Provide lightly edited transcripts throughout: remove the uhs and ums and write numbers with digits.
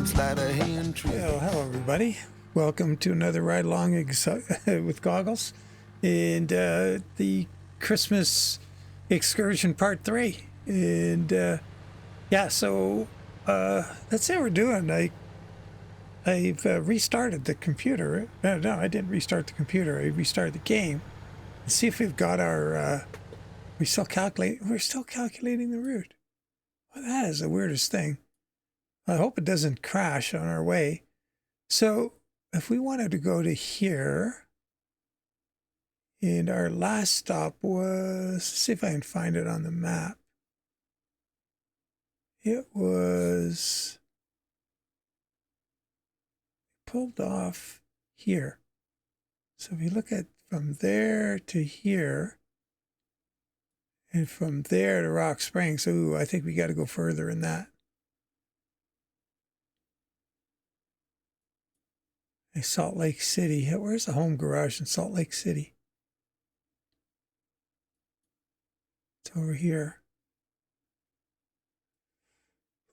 them sleight of hand tricks. Well, hello everybody. Welcome to another ride along with goggles and the Christmas excursion part 3. And yeah, so that's how we're doing. I've restarted the computer. No, I didn't restart the computer. I restarted the game. Let's see if we've got our. We're still calculating the route. Well, that is the weirdest thing. I hope it doesn't crash on our way. So if we wanted to go to here, and our last stop was, let's see if I can find it on the map. It was pulled off here. So if you look at from there to here, and from there to Rock Springs, ooh, I think we got to go further in that. Salt Lake City. Where's the home garage in Salt Lake City? It's over here.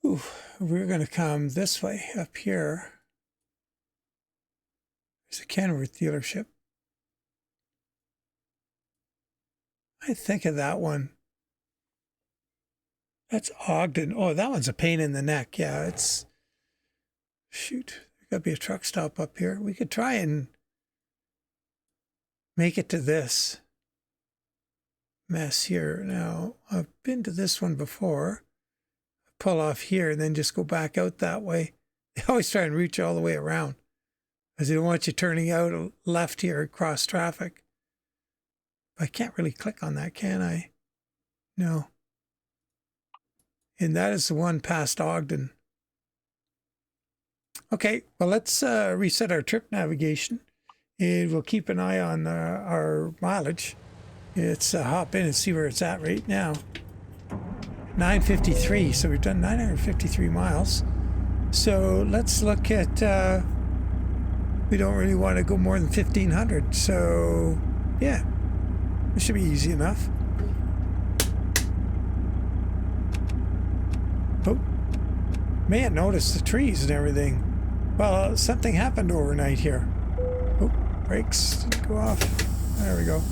Ooh, we're going to come this way up here. There's a Kenworth dealership. I think of that one. That's Ogden. Oh, that one's a pain in the neck. Yeah, it's... Shoot. There's got to be a truck stop up here. We could try and make it to this mess here. Now, I've been to this one before. Pull off here and then just go back out that way. They always try and route you all the way around, because they don't want you turning out left here across traffic. I can't really click on that, can I? No. And that is the one past Ogden. Okay, well, let's reset our trip navigation, and we'll keep an eye on our mileage. Let's hop in and see where it's at right now. 953, so we've done 953 miles. So let's look at, we don't really want to go more than 1,500, so yeah. It should be easy enough. Oh, man, notice the trees and everything. Well, something happened overnight here. Oh, brakes go off. There we go.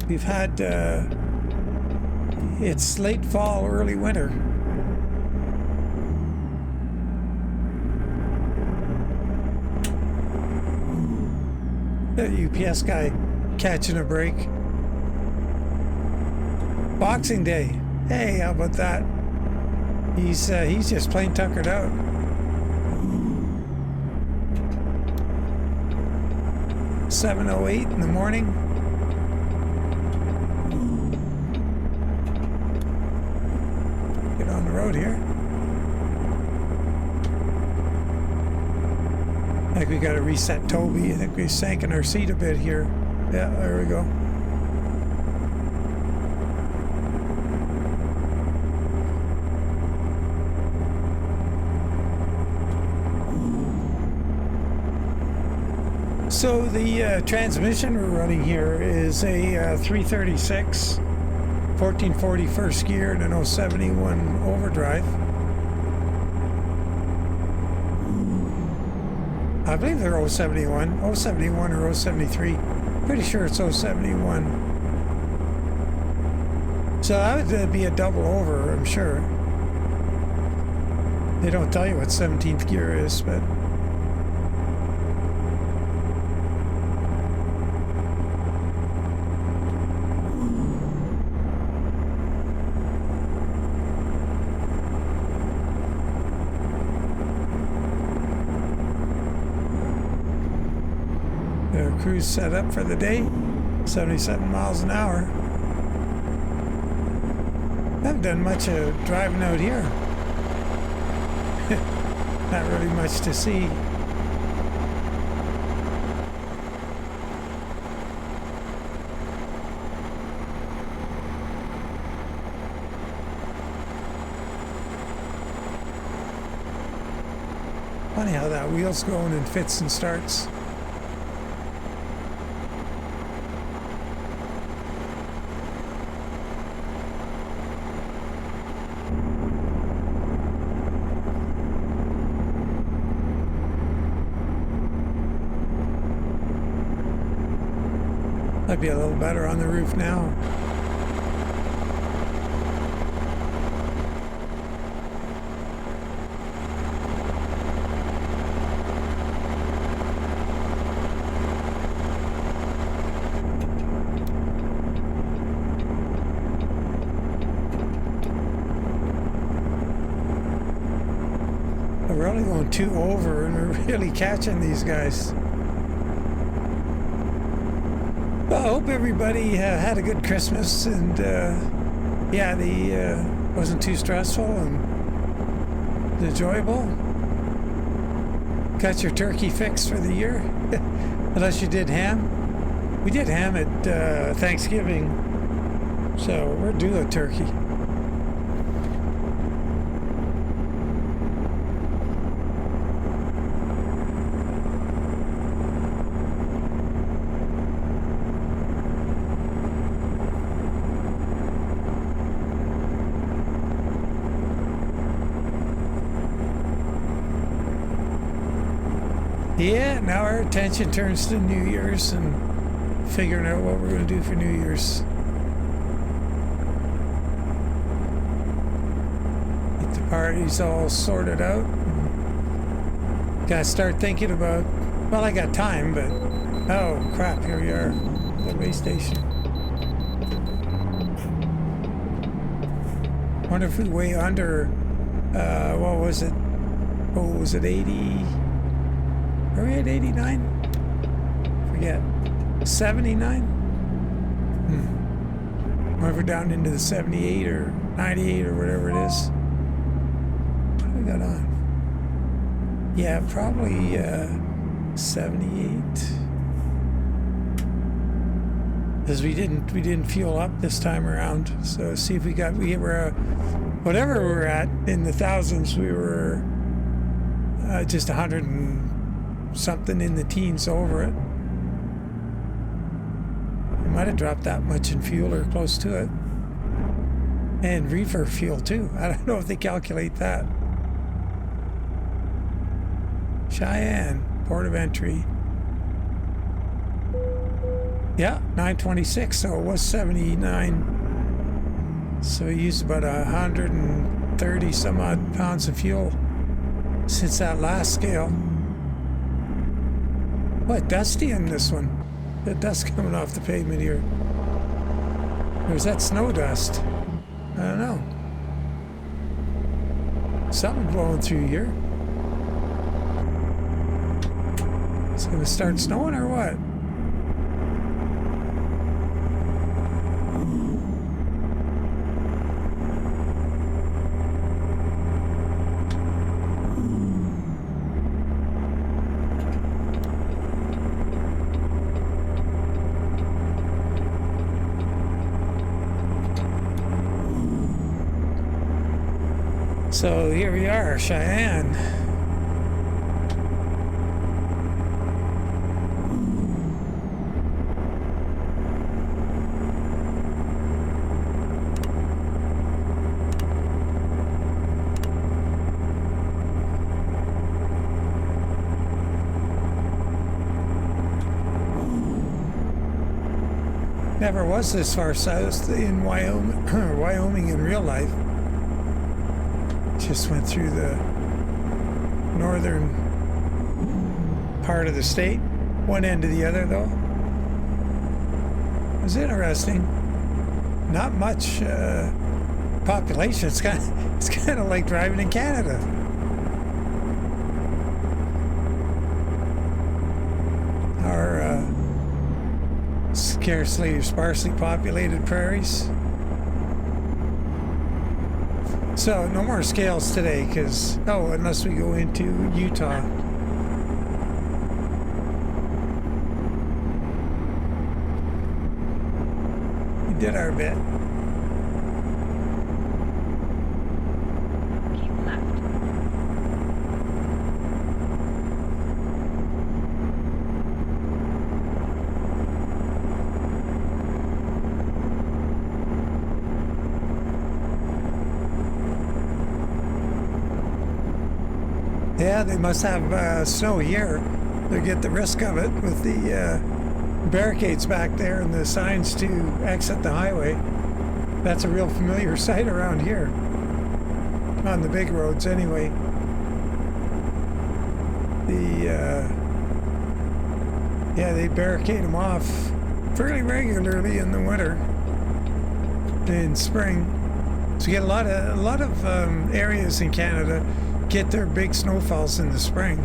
We've had, it's late fall, early winter. The UPS guy catching a break. Boxing Day. Hey, how about that? He's just plain tuckered out. $7:08 in the morning. Get on the road here. I think we got to reset Toby. I think we sank in our seat a bit here. Yeah, there we go. So the transmission we're running here is a 336, 1440 first gear, and an 071 overdrive. I believe they're 071. 071 or 073. Pretty sure it's 071. So that would be a double over, I'm sure. They don't tell you what 17th gear is, but... Cruise set up for the day, 77 miles an hour. I haven't done much of driving out here. Not really much to see. Funny how that wheel's going in fits and starts. Might be a little better on the roof now. We're only going 2 over, and we're really catching these guys. Well, I hope everybody had a good Christmas, and yeah, the wasn't too stressful and enjoyable. Got your turkey fix for the year, unless you did ham. We did ham at Thanksgiving, so we're due a turkey. Yeah, now our attention turns to New Year's and figuring out what we're going to do for New Year's. Get the parties all sorted out. Gotta start thinking about, well, I got time, but oh crap, here we are at the way station. Wonder if we weigh under, what was it? Oh, was it 80? Are we at 89? Forget. 79? Or we're down into the 78 or 98 or whatever it is. What do we got on? Yeah, probably 78. Because we didn't fuel up this time around. So see if we were whatever we were at in the thousands, we were just 100 and something in the teens over it. We might have dropped that much in fuel or close to it. And reefer fuel too. I don't know if they calculate that. Cheyenne, port of entry. Yeah, 926, so it was 79. So we used about 130 some odd pounds of fuel since that last scale. What, dusty in this one? The dust coming off the pavement here. Or is that snow dust? I don't know. Something blowing through here. It's gonna start snowing or what? So here we are, Cheyenne. Never was this far south in Wyoming in real life. Just went through the northern part of the state, one end to the other though. It was interesting. Not much population. It's kind of like driving in Canada. Our scarcely, sparsely populated prairies. So, no more scales today, because, oh, unless we go into Utah. We did our bit. Keep left. Yeah, they must have snow here. They get the risk of it with the barricades back there and the signs to exit the highway. That's a real familiar sight around here. On the big roads anyway. Yeah, they barricade them off fairly regularly in the winter. In spring. So you get a lot of areas in Canada get their big snowfalls in the spring.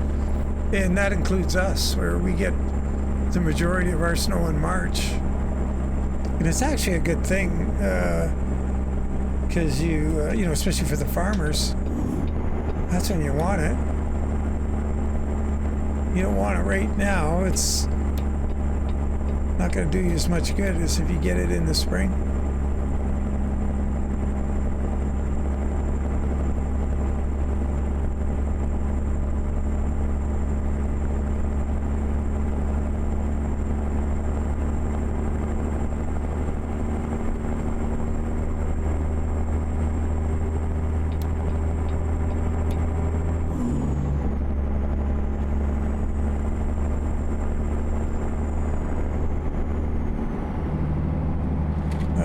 And that includes us, where we get the majority of our snow in March. And it's actually a good thing, because you know, especially for the farmers, that's when you want it. You don't want it right now. It's not going to do you as much good as if you get it in the spring.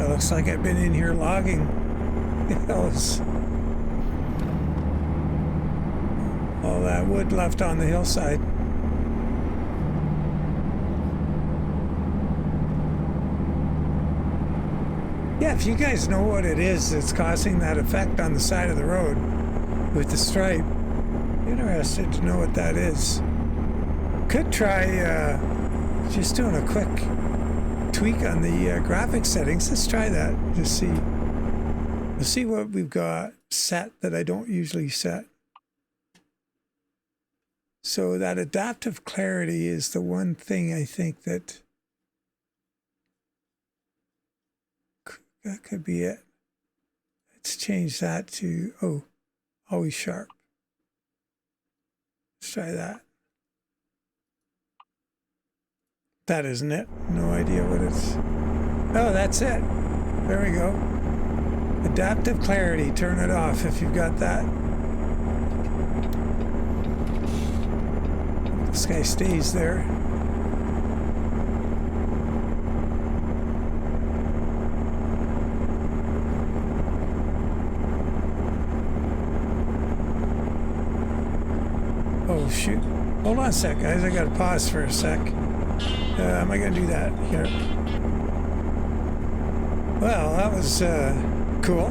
Looks like I've been in here logging. All that wood left on the hillside. Yeah, if you guys know what it is that's causing that effect on the side of the road with the stripe, interested to know what that is. Could try just doing a quick tweak on the graphics settings. Let's try that. Just see. Let's see what we've got set that I don't usually set. So that adaptive clarity is the one thing I think that could be it. Let's change that to, always sharp. Let's try that. That isn't it. No idea what it's... Oh, that's it. There we go. Adaptive clarity. Turn it off if you've got that. This guy stays there. Oh, shoot. Hold on a sec, guys. I gotta pause for a sec. Am I going to do that here? Well, that was cool.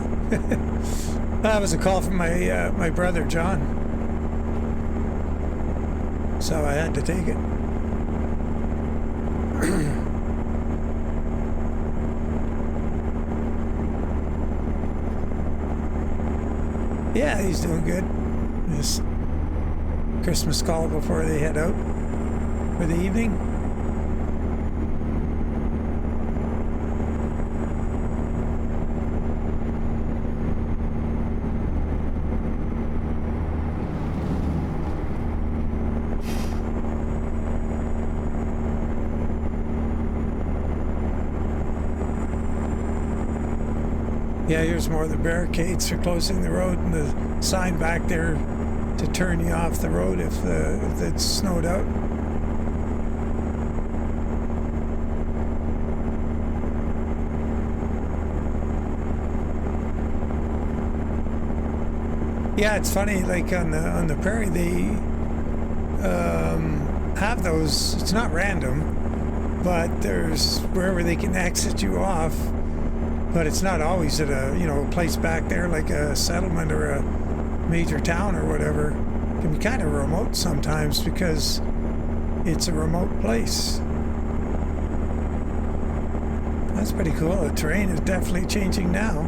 That was a call from my brother, John. So I had to take it. Yeah, he's doing good. Just Christmas call before they head out for the evening. Yeah, here's more of the barricades for closing the road and the sign back there to turn you off the road if it's snowed out. Yeah, it's funny, like on the prairie they have those, it's not random, but there's wherever they can exit you off. But it's not always at a place back there like a settlement or a major town or whatever. It can be kind of remote sometimes because it's a remote place. That's pretty cool. The terrain is definitely changing now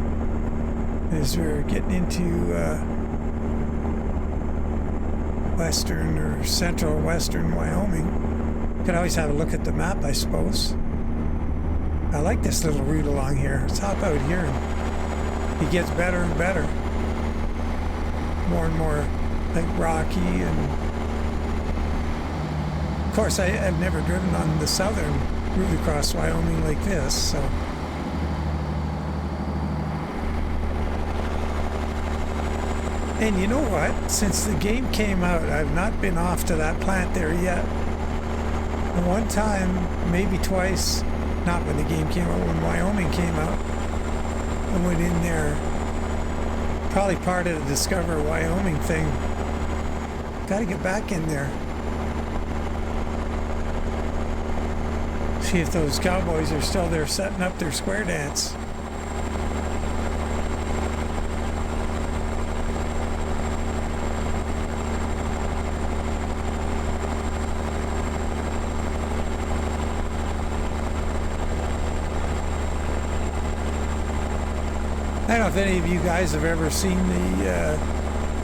as we're getting into western or central western Wyoming. Could always have a look at the map, I suppose. I like this little route along here. Let's hop out here and it gets better and better. More and more like rocky, and of course I've never driven on the southern route across Wyoming like this, so. And you know what? Since the game came out, I've not been off to that plant there yet. And one time, maybe twice, not when the game came out, when Wyoming came out, I went in there. Probably part of the Discover Wyoming thing. Got to get back in there. See if those cowboys are still there setting up their square dance. I don't know if any of you guys have ever seen the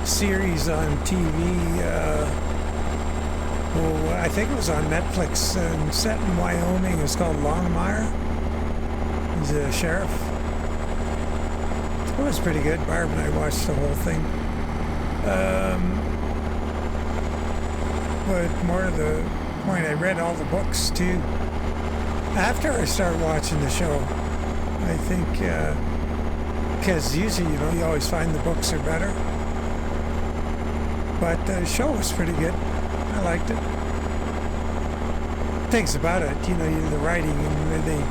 series on TV. I think it was on Netflix, set in Wyoming. It's called Longmire. He's a sheriff. It was pretty good. Barb and I watched the whole thing. But more to the point, I read all the books too. After I started watching the show, I think, because usually, you always find the books are better. But the show was pretty good. I liked it. Things about it, the writing, and they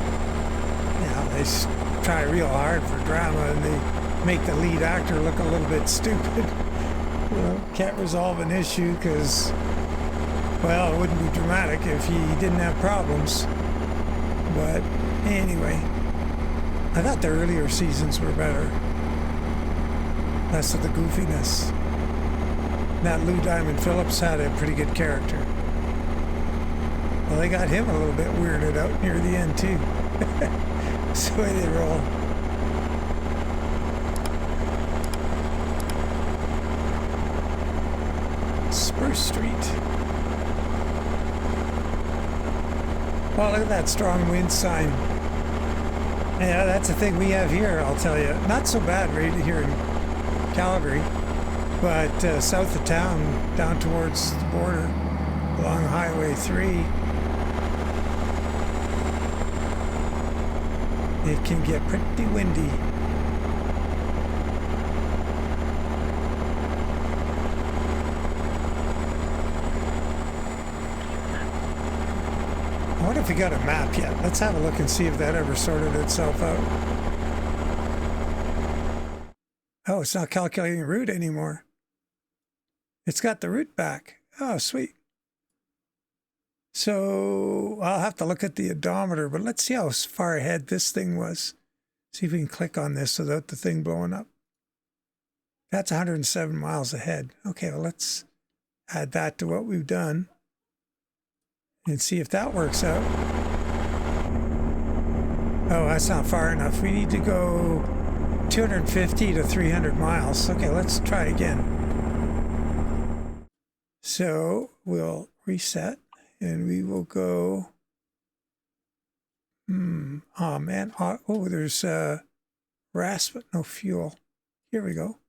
try real hard for drama, and they make the lead actor look a little bit stupid. Can't resolve an issue because, well, it wouldn't be dramatic if he didn't have problems. But anyway, I thought the earlier seasons were better. Less of the goofiness. That Lou Diamond Phillips had a pretty good character. Well, they got him a little bit weirded out near the end, too. That's the way they roll. Spruce Street. Well, look at that strong wind sign. Yeah, that's the thing we have here, I'll tell you. Not so bad right here in Calgary, but south of town, down towards the border, along Highway 3, it can get pretty windy. I wonder if we got a map yet. Let's have a look and see if that ever sorted itself out. Oh, it's not calculating route anymore. It's got the route back. Oh, sweet. So I'll have to look at the odometer, but let's see how far ahead this thing was. See if we can click on this without the thing blowing up. That's 107 miles ahead. Okay, well, let's add that to what we've done and see if that works out. Oh, that's not far enough. We need to go 250 to 300 miles. Okay, let's try again. So we'll reset and we will go. Oh man. Oh, there's RAS, but no fuel. Here we go.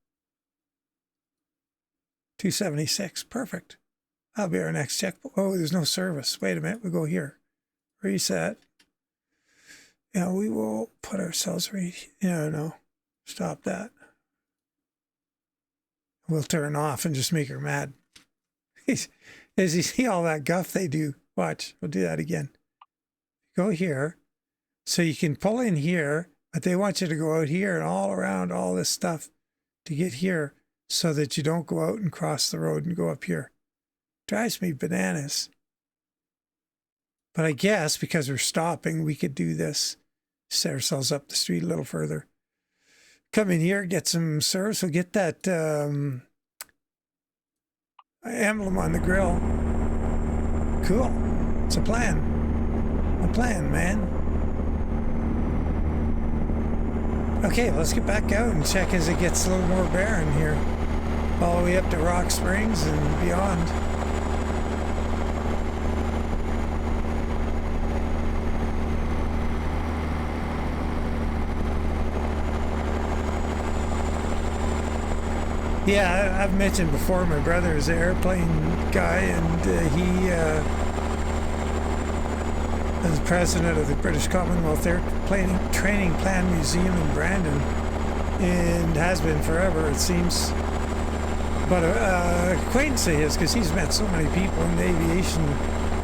276. Perfect. That'll be our next check. Oh, there's no service. Wait a minute. We'll go here. Reset. Yeah, we will put ourselves right. No. Stop that. We'll turn off and just make her mad. As you see all that guff they do. Watch. We'll do that again. Go here. So you can pull in here, but they want you to go out here and all around all this stuff to get here so that you don't go out and cross the road and go up here. Drives me bananas. But I guess because we're stopping, we could do this. Set ourselves up the street a little further. Come in here, get some service. We'll get that emblem on the grill. Cool. It's a plan. A plan, man. Okay, let's get back out and check as it gets a little more barren here. All the way up to Rock Springs and beyond. Yeah, I've mentioned before, my brother is an airplane guy, and he is president of the British Commonwealth Airplane Training Plan Museum in Brandon, and has been forever, it seems. But acquaintance of his, because he's met so many people in the aviation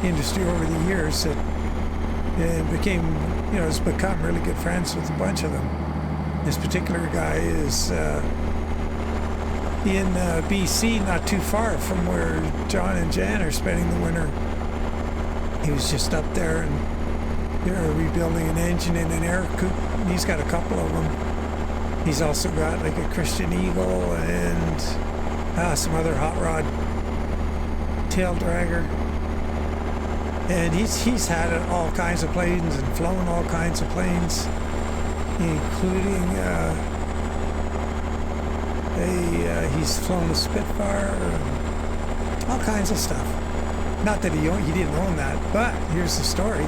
industry over the years that became, you know, has become really good friends with a bunch of them. This particular guy is in BC, not too far from where John and Jan are spending the winter. He was just up there, and they're rebuilding an engine in an air coupe. He's got a couple of them. He's also got like a Christian Eagle and some other hot rod tail dragger. And he's had all kinds of planes and flown all kinds of planes, including he's flown a Spitfire, all kinds of stuff. Not that he didn't own that, but here's the story.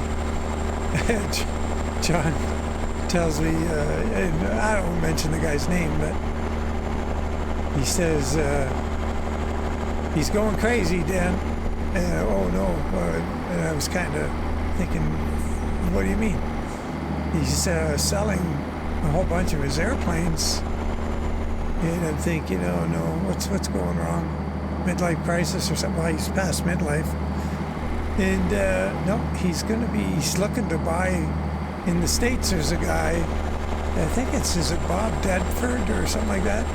John tells me, and I don't mention the guy's name, but he says, he's going crazy, Dan. Oh no, and I was kind of thinking, what do you mean? He's selling a whole bunch of his airplanes, and I'm thinking, oh no, what's going wrong? Midlife crisis or something? Well, he's past midlife, and no, he's looking to buy. In the States, there's a guy, I think is it Bob Dedford or something like that?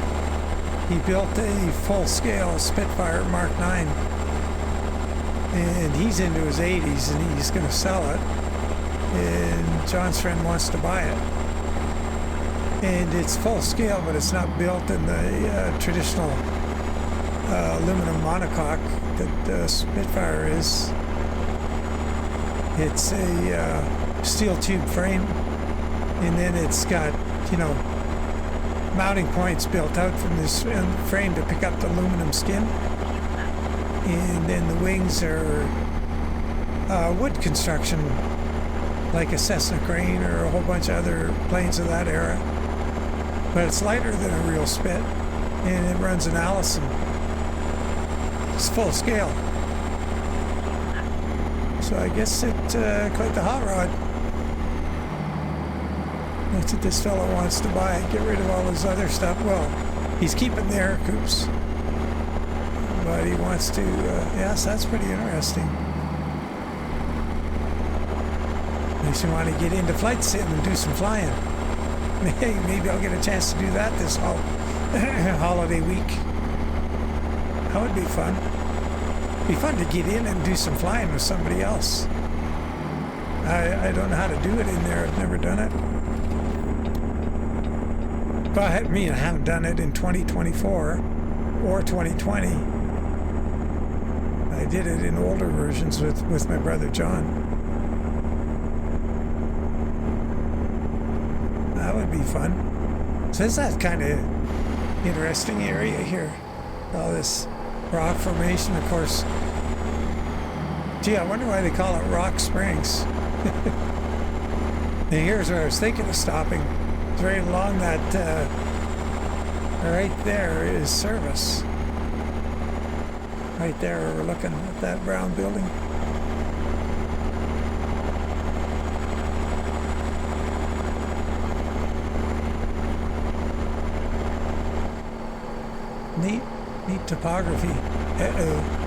He built a full-scale Spitfire Mark 9. And he's into his 80s, and he's going to sell it. And John's friend wants to buy it. And it's full scale, but it's not built in the traditional aluminum monocoque that the Spitfire is. It's a steel tube frame, and then it's got, you know, mounting points built out from this frame to pick up the aluminum skin. And then the wings are wood construction, like a Cessna Crane or a whole bunch of other planes of that era. But it's lighter than a real Spit, and it runs an Allison. It's full scale. So I guess it's quite the hot rod. That's what this fellow wants to buy. Get rid of all his other stuff. Well, he's keeping the air coupes, but he wants to, yes, that's pretty interesting. Makes me want to get into flight sim and do some flying. Maybe I'll get a chance to do that this holiday week. That would be fun. It'd be fun to get in and do some flying with somebody else. I don't know how to do it in there. I've never done it. But I haven't done it in 2024 or 2020. I did it in older versions with my brother John. That would be fun. So it's that kind of interesting area here. All this rock formation, of course. Gee, I wonder why they call it Rock Springs. And here's where I was thinking of stopping. It's right along that, right there is service. Right there, we're looking at that brown building. Neat topography. Uh-oh.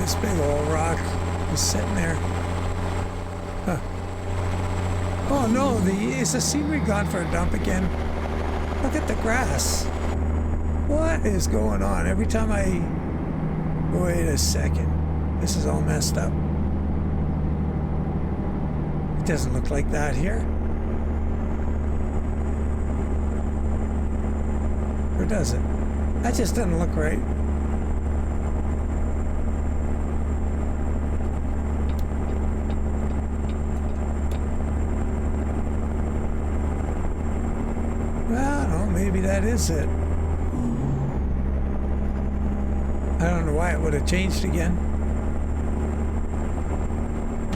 This big old rock is sitting there. Huh. Oh no, is the scenery gone for a dump again? Look at the grass. What is going on? Every time I... Wait a second. This is all messed up. It doesn't look like that here. Or does it? That just doesn't look right. Maybe that is it. I don't know why it would have changed again.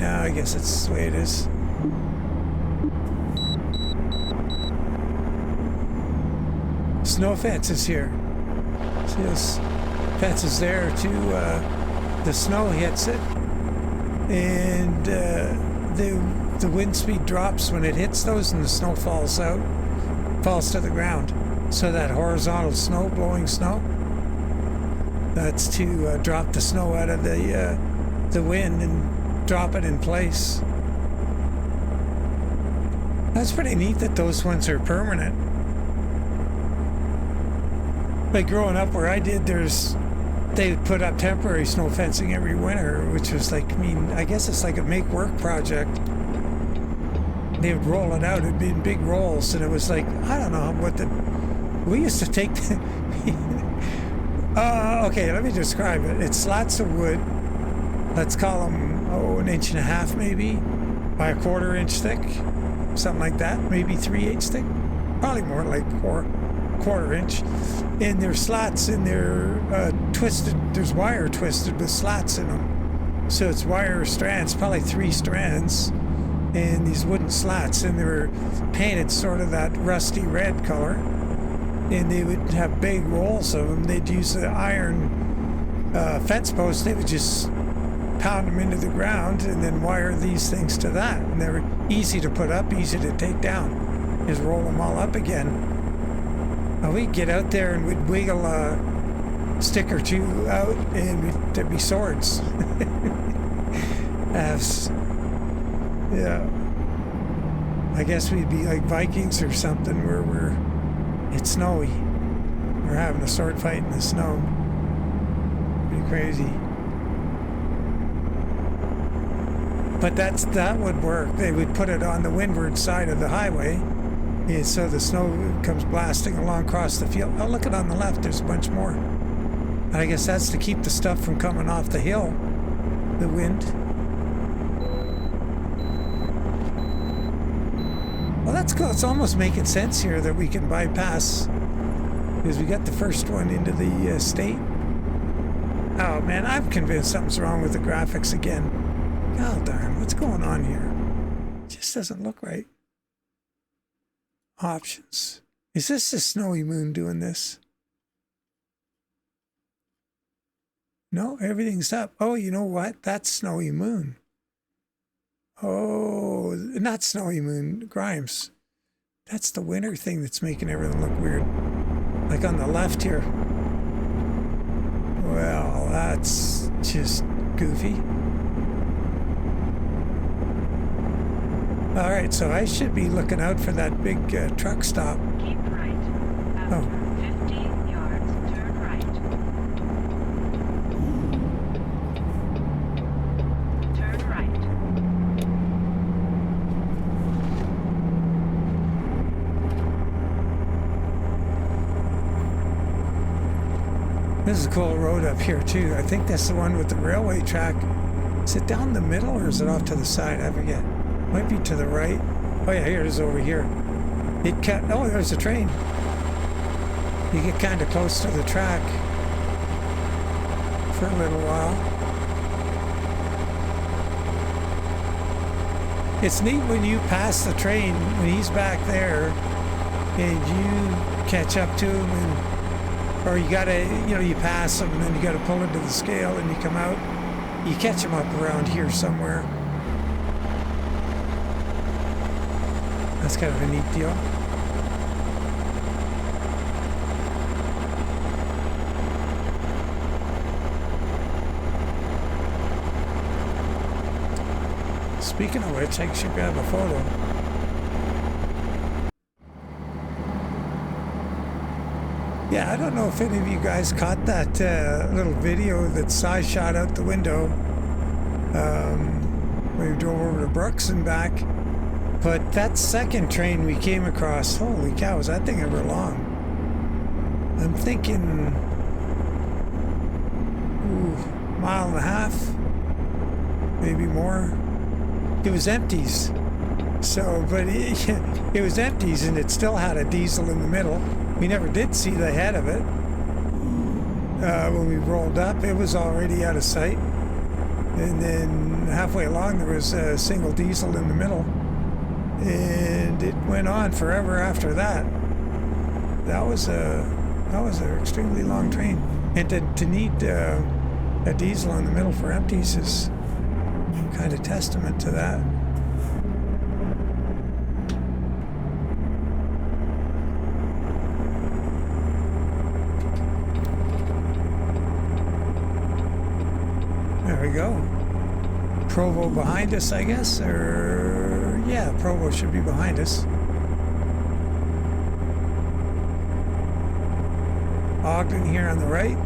No, I guess it's the way it is. snow fences here. See this fence is there to the snow hits it, and the wind speed drops when it hits those, and the snow falls to the ground. So that horizontal snow, blowing snow, that's to drop the snow out of the wind and drop it in place. That's pretty neat that those ones are permanent. Like growing up where I did, they would put up temporary snow fencing every winter, which was like, I mean, I guess it's like a make work project. They would roll it out, it'd be in big rolls, and it was like, I don't know what we used to take okay, let me describe it. It's slats of wood, let's call them, 1.5 inches maybe, by a 1/4 inch thick, something like that, maybe 3/8 thick, probably more like 1/4 inch. And there's slats and they're twisted, there's wire twisted with slats in them. So it's wire strands, probably 3 strands, and these wooden slats, and they were painted sort of that rusty red color. And they would have big rolls of them. They'd use the iron fence posts. They would just pound them into the ground and then wire these things to that. And they were easy to put up, easy to take down. Just roll them all up again. And we'd get out there and we'd wiggle a stick or two out, and there'd be swords. Yeah. I guess we'd be like Vikings or something where it's snowy. We're having a sword fight in the snow. Pretty crazy. But that would work. They would put it on the windward side of the highway, and so the snow comes blasting along across the field. Oh, look at on the left, there's a bunch more. And I guess that's to keep the stuff from coming off the hill, the wind. Well, that's cool. It's almost making sense here that we can bypass, because we got the first one into the state. Oh man, I'm convinced something's wrong with the graphics again. God darn, what's going on here? It just doesn't look right. Options. Is this the snowy moon doing this? No, everything's up. Oh, you know what? That's snowy moon. Oh, not snowy moon, Grimes. That's the winter thing that's making everything look weird. Like on the left here. Well, that's just goofy. All right, so I should be looking out for that big truck stop. Keep right. After 15 yards, turn right. Turn right. This is a cool road up here too. I think that's the one with the railway track. Is it down the middle or is it off to the side? I forget. Might be to the right. Oh yeah, here it is over here. It cut. Oh, there's a train. You get kind of close to the track for a little while. It's neat when you pass the train, when he's back there, and you catch up to him, and or you gotta, you pass him, and then you gotta pull into the scale, and you come out. You catch him up around here somewhere. That's kind of a neat deal. Speaking of which, I should grab a photo. Yeah, I don't know if any of you guys caught that little video that Cy shot out the window. We drove over to Brooks and back. But that second train we came across, holy cow, was that thing ever long? I'm thinking, mile and a half, maybe more. It was empties. So, but it was empties, and it still had a diesel in the middle. We never did see the head of it. When we rolled up, it was already out of sight. And then halfway along, there was a single diesel in the middle. And it went on forever after that. that was an extremely long train, and to need a diesel in the middle for empties is kind of testament to that. There we go. Provo behind us, I guess, or yeah, Provo should be behind us. Ogden here on the right.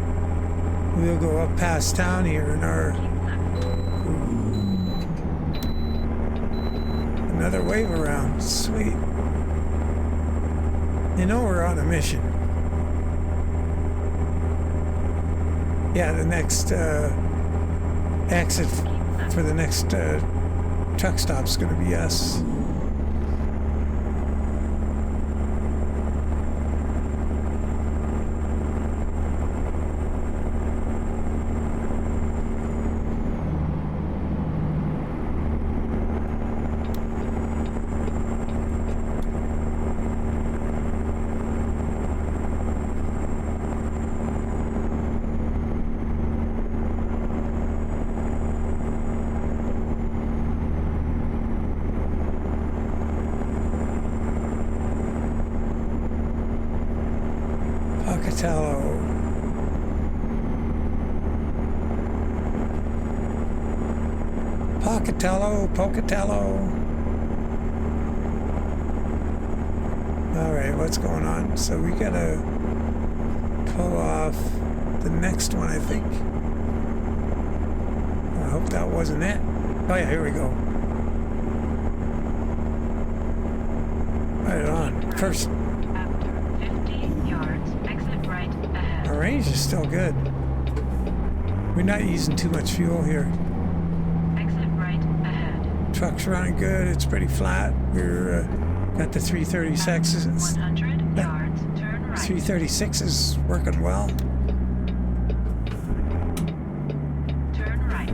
We'll go up past town here in our another wave around. Sweet. You know we're on a mission. Yeah, the next exit for the next truck stop's going to be us. Pocatello. All right, what's going on? So we gotta pull off the next one, I think. I hope that wasn't it. Oh yeah, here we go. Right on. First. After 50 yards, exit right ahead. Our range is still good. We're not using too much fuel here. Truck's running good. It's pretty flat. We're got the 336s. 100 yards, turn right. 336 is working well. Turn right.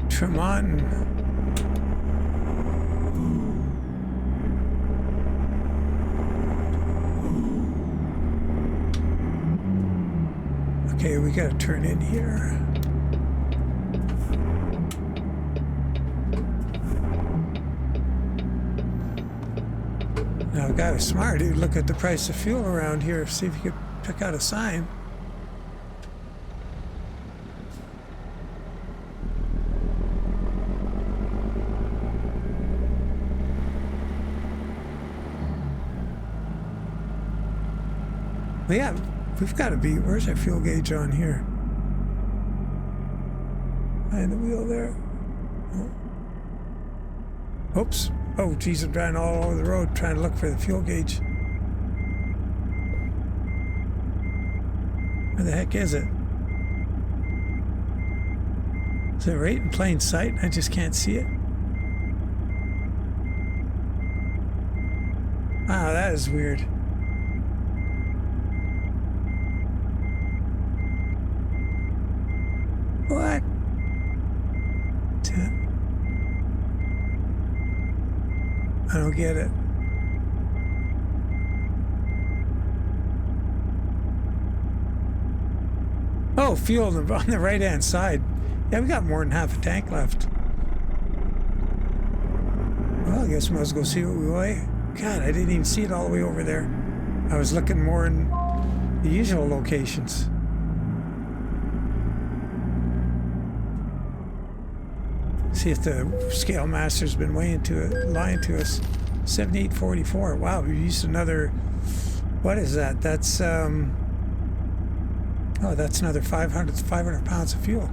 Tremont. Okay, we gotta turn in here. Now, a guy was smart. He'd look at the price of fuel around here, see if he could pick out a sign. But yeah, we've got to be. Where's our fuel gauge on here? Behind the wheel there. Oh. Oops. Oh, geez, I'm driving all over the road trying to look for the fuel gauge. Where the heck is it? Is it right in plain sight? I just can't see it. Wow, that is weird. What? I don't get it. Oh, fuel on the right-hand side. Yeah, we got more than half a tank left. Well, I guess we must go see what we weigh. God, I didn't even see it all the way over there. I was looking more in the usual locations. See if the scale master's been lying to us. 7844. Wow, we used another. What is that? That's oh, that's another 500 pounds of fuel.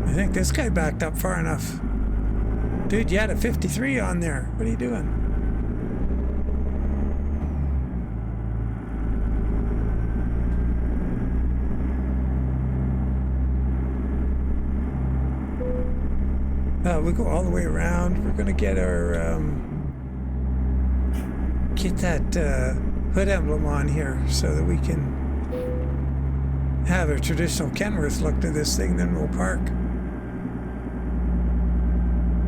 I think this guy backed up far enough. Dude, you had a 53 on there. What are you doing? We go all the way around. We're gonna get our get that hood emblem on here so that we can have a traditional Kenworth look to this thing, then we'll park.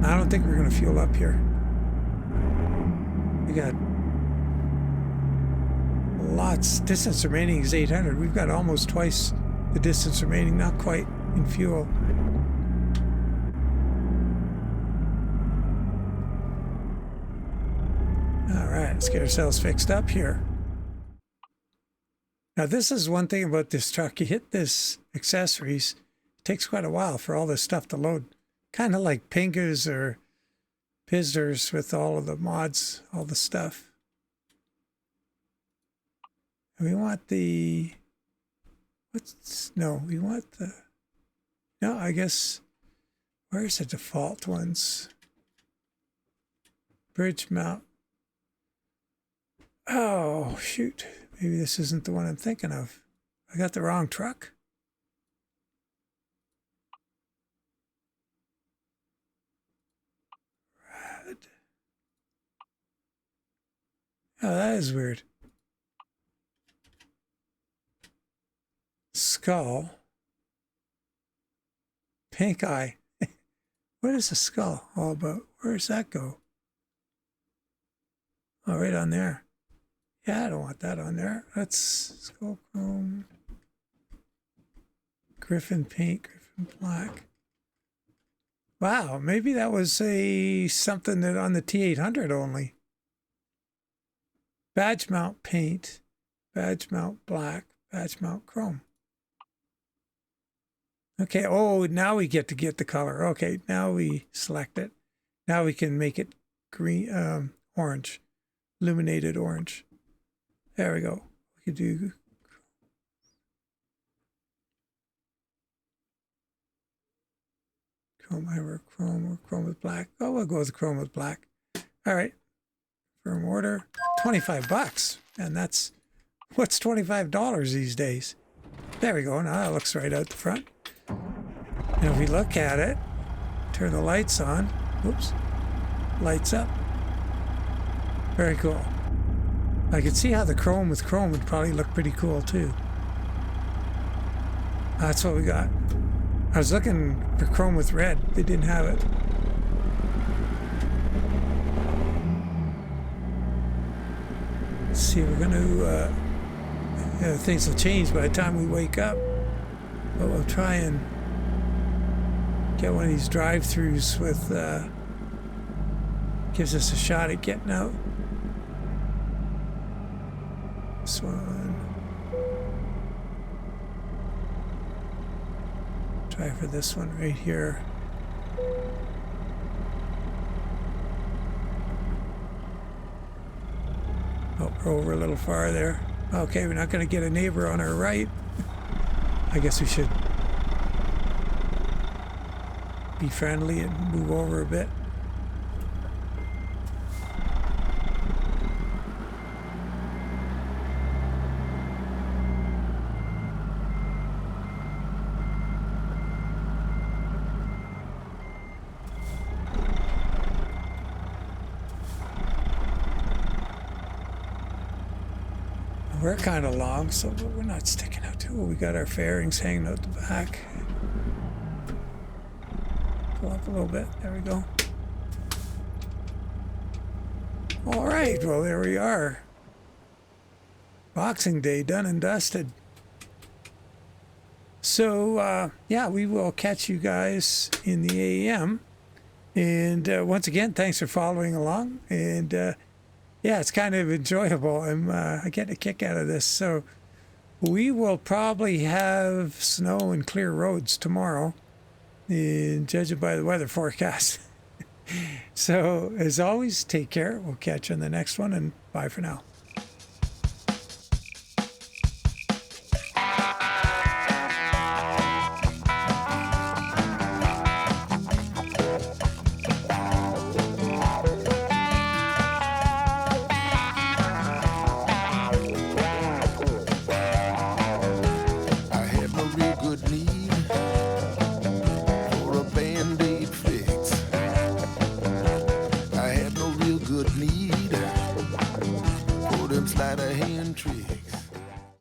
I don't think we're going to fuel up here. We got lots. Distance remaining is 800. We've got almost twice the distance remaining, not quite in fuel. All right, let's get ourselves fixed up here. Now, this is one thing about this truck. You hit this accessories, it takes quite a while for all this stuff to load. Kind of like Pingas or Pizders with all of the mods, all the stuff. And we want the... we want the... No, I guess... Where's the default ones? Bridge mount. Oh, shoot. Maybe this isn't the one I'm thinking of. I got the wrong truck. Rad. Oh, that is weird. Skull. Pink eye. What is a skull all about? Where does that go? Oh, right on there. Yeah, I don't want that on there. That's skull chrome. Griffin pink, Griffin black. Wow, maybe that was a something that on the T800 only. Badge mount paint, badge mount black, badge mount chrome. Okay, oh, now we get to get the color. Okay, now we select it. Now we can make it green, orange, illuminated orange. There we go. We could do chrome, or chrome with black. Oh, we'll go with chrome with black. All right. Firm order, 25 bucks. And that's, what's $25 these days? There we go. Now that looks right out the front. And if we look at it, turn the lights on. Oops. Lights up. Very cool. I could see how the chrome with chrome would probably look pretty cool too. That's what we got. I was looking for chrome with red. They didn't have it. Let's see, we're going to... things will change by the time we wake up. But we'll try and get one of these drive-thrus with... gives us a shot at getting out. This one. Try for this one right here. Oh, we're over a little far there. Okay, we're not going to get a neighbor on our right. I guess we should be friendly and move over a bit. We're kind of long, so we're not sticking out too well. We got our fairings hanging out the back. Pull up a little bit. There we go. All right, well, there we are. Boxing Day done and dusted. So, yeah, we will catch you guys in the AM. And once again, thanks for following along. And yeah, it's kind of enjoyable. I get a kick out of this. So we will probably have snow and clear roads tomorrow, and judging by the weather forecast. So as always, take care. We'll catch you on the next one, and bye for now.